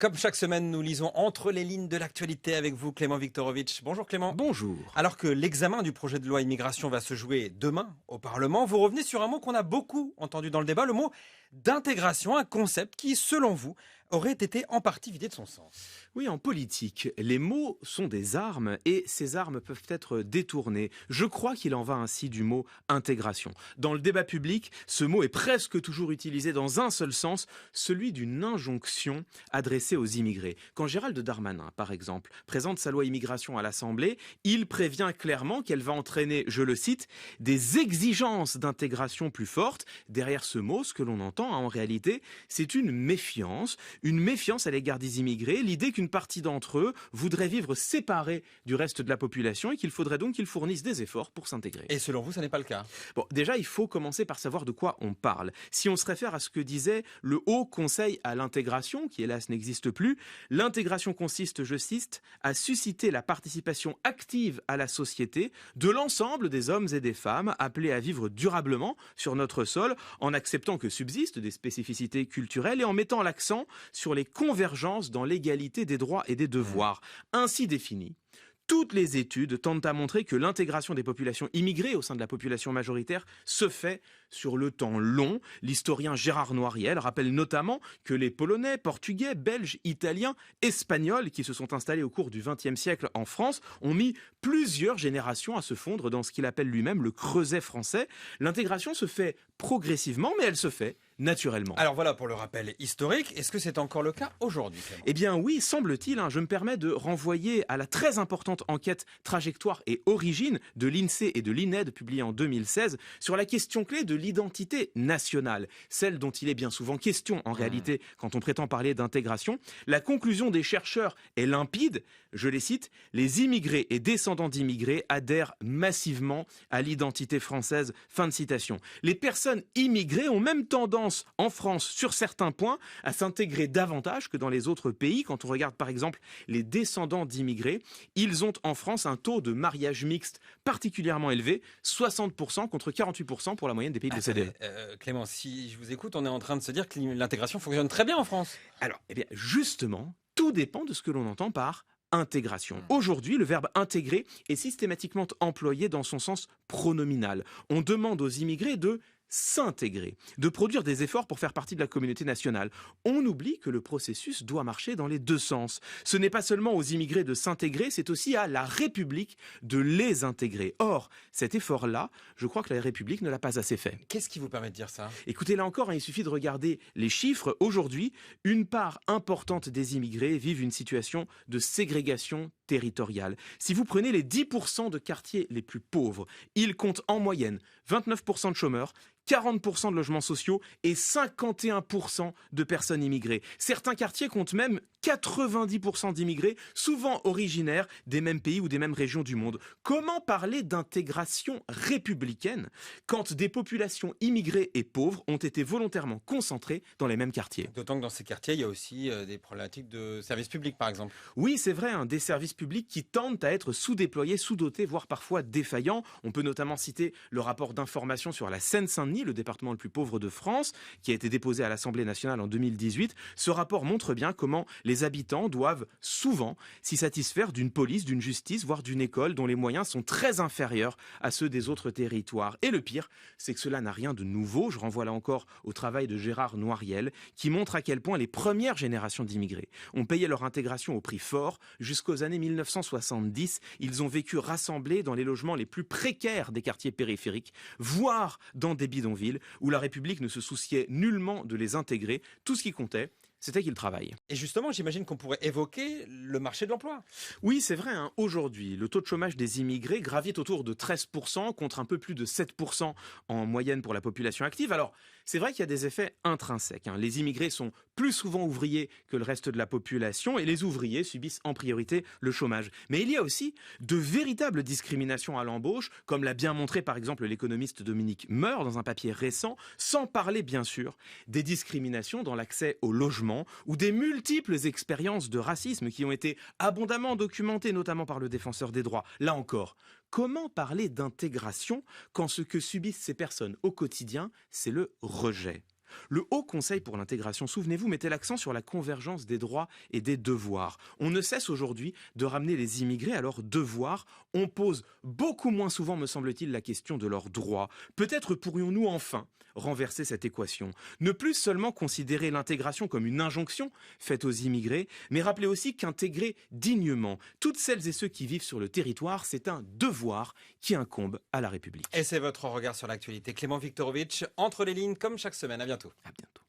Comme chaque semaine, nous lisons entre les lignes de l'actualité avec vous, Clément Viktorovitch. Bonjour Clément. Bonjour. Alors que l'examen du projet de loi immigration va se jouer demain au Parlement, vous revenez sur un mot qu'on a beaucoup entendu dans le débat, le mot d'intégration, un concept qui, selon vous, aurait été en partie vidé de son sens. Oui, en politique, les mots sont des armes et ces armes peuvent être détournées. Je crois qu'il en va ainsi du mot intégration. Dans le débat public, ce mot est presque toujours utilisé dans un seul sens, celui d'une injonction adressée aux immigrés. Quand Gérald Darmanin, par exemple, présente sa loi immigration à l'Assemblée, il prévient clairement qu'elle va entraîner, je le cite, des exigences d'intégration plus fortes. Derrière ce mot, ce que l'on entend en réalité, c'est une méfiance à l'égard des immigrés, l'idée qu'une partie d'entre eux voudrait vivre séparés du reste de la population et qu'il faudrait donc qu'ils fournissent des efforts pour s'intégrer. Et selon vous, ça n'est pas le cas? Bon, déjà, il faut commencer par savoir de quoi on parle. Si on se réfère à ce que disait le Haut Conseil à l'intégration, qui hélas n'existe plus, l'intégration consiste, je cite, à susciter la participation active à la société de l'ensemble des hommes et des femmes appelés à vivre durablement sur notre sol en acceptant que subsistent des spécificités culturelles et en mettant l'accent sur les convergences dans l'égalité des droits et des devoirs. Ainsi définis, toutes les études tendent à montrer que l'intégration des populations immigrées au sein de la population majoritaire se fait sur le temps long. L'historien Gérard Noiriel rappelle notamment que les Polonais, Portugais, Belges, Italiens, Espagnols qui se sont installés au cours du XXe siècle en France ont mis plusieurs générations à se fondre dans ce qu'il appelle lui-même le creuset français. L'intégration se fait progressivement, mais elle se fait naturellement. Alors voilà pour le rappel historique. Est-ce que c'est encore le cas aujourd'hui, Clément? Eh bien oui, semble-t-il. Je me permets de renvoyer à la très importante enquête Trajectoire et Origine de l'INSEE et de l'INED publiée en 2016 sur la question clé de l'identité nationale, celle dont il est bien souvent question en réalité quand on prétend parler d'intégration. La conclusion des chercheurs est limpide, je les cite, les immigrés et descendants d'immigrés adhèrent massivement à l'identité française, fin de citation. Les personnes immigrées ont même tendance en France, sur certains points, à s'intégrer davantage que dans les autres pays. Quand on regarde par exemple les descendants d'immigrés, ils ont en France un taux de mariage mixte particulièrement élevé, 60% contre 48% pour la moyenne des pays de l'OCDE. Clément, si je vous écoute, on est en train de se dire que l'intégration fonctionne très bien en France. Alors, eh bien, justement, tout dépend de ce que l'on entend par intégration. Aujourd'hui, le verbe intégrer est systématiquement employé dans son sens pronominal. On demande aux immigrés de s'intégrer, de produire des efforts pour faire partie de la communauté nationale. On oublie que le processus doit marcher dans les deux sens. Ce n'est pas seulement aux immigrés de s'intégrer, c'est aussi à la République de les intégrer. Or, cet effort-là, je crois que la République ne l'a pas assez fait. Qu'est-ce qui vous permet de dire ça? Écoutez, là encore, il suffit de regarder les chiffres. Aujourd'hui, une part importante des immigrés vivent une situation de ségrégation territoriale. Si vous prenez les 10% de quartiers les plus pauvres, ils comptent en moyenne 29% de chômeurs, 40% de logements sociaux et 51% de personnes immigrées. Certains quartiers comptent même 90% d'immigrés, souvent originaires des mêmes pays ou des mêmes régions du monde. Comment parler d'intégration républicaine quand des populations immigrées et pauvres ont été volontairement concentrées dans les mêmes quartiers? D'autant que dans ces quartiers, il y a aussi des problématiques de services publics, par exemple. Oui, c'est vrai, des services publics qui tendent à être sous-déployés, sous-dotés, voire parfois défaillants. On peut notamment citer le rapport d'information sur la Seine-Saint-Denis, le département le plus pauvre de France, qui a été déposé à l'Assemblée nationale en 2018. Ce rapport montre bien comment les habitants doivent souvent s'y satisfaire d'une police, d'une justice, voire d'une école dont les moyens sont très inférieurs à ceux des autres territoires. Et le pire, c'est que cela n'a rien de nouveau. Je renvoie là encore au travail de Gérard Noiriel, qui montre à quel point les premières générations d'immigrés ont payé leur intégration au prix fort. Jusqu'aux années 1970, ils ont vécu rassemblés dans les logements les plus précaires des quartiers périphériques, voire dans des bidonvilles où la République ne se souciait nullement de les intégrer. Tout ce qui comptait, c'était qu'ils travaillent. Et justement, j'imagine qu'on pourrait évoquer le marché de l'emploi. Oui, c'est vrai. Aujourd'hui, le taux de chômage des immigrés gravite autour de 13% contre un peu plus de 7% en moyenne pour la population active. Alors, c'est vrai qu'il y a des effets intrinsèques. Les immigrés sont plus souvent ouvriers que le reste de la population et les ouvriers subissent en priorité le chômage. Mais il y a aussi de véritables discriminations à l'embauche, comme l'a bien montré par exemple l'économiste Dominique Meur dans un papier récent, sans parler bien sûr des discriminations dans l'accès au logement ou des multiples expériences de racisme qui ont été abondamment documentées, notamment par le défenseur des droits. Là encore, comment parler d'intégration quand ce que subissent ces personnes au quotidien, c'est le rejet ? Le Haut Conseil pour l'intégration, souvenez-vous, mettait l'accent sur la convergence des droits et des devoirs. On ne cesse aujourd'hui de ramener les immigrés à leurs devoirs. On pose beaucoup moins souvent, me semble-t-il, la question de leurs droits. Peut-être pourrions-nous enfin renverser cette équation. Ne plus seulement considérer l'intégration comme une injonction faite aux immigrés, mais rappeler aussi qu'intégrer dignement toutes celles et ceux qui vivent sur le territoire, c'est un devoir qui incombe à la République. Et c'est votre regard sur l'actualité. Clément Viktorovitch, entre les lignes, comme chaque semaine. À bientôt. À bientôt.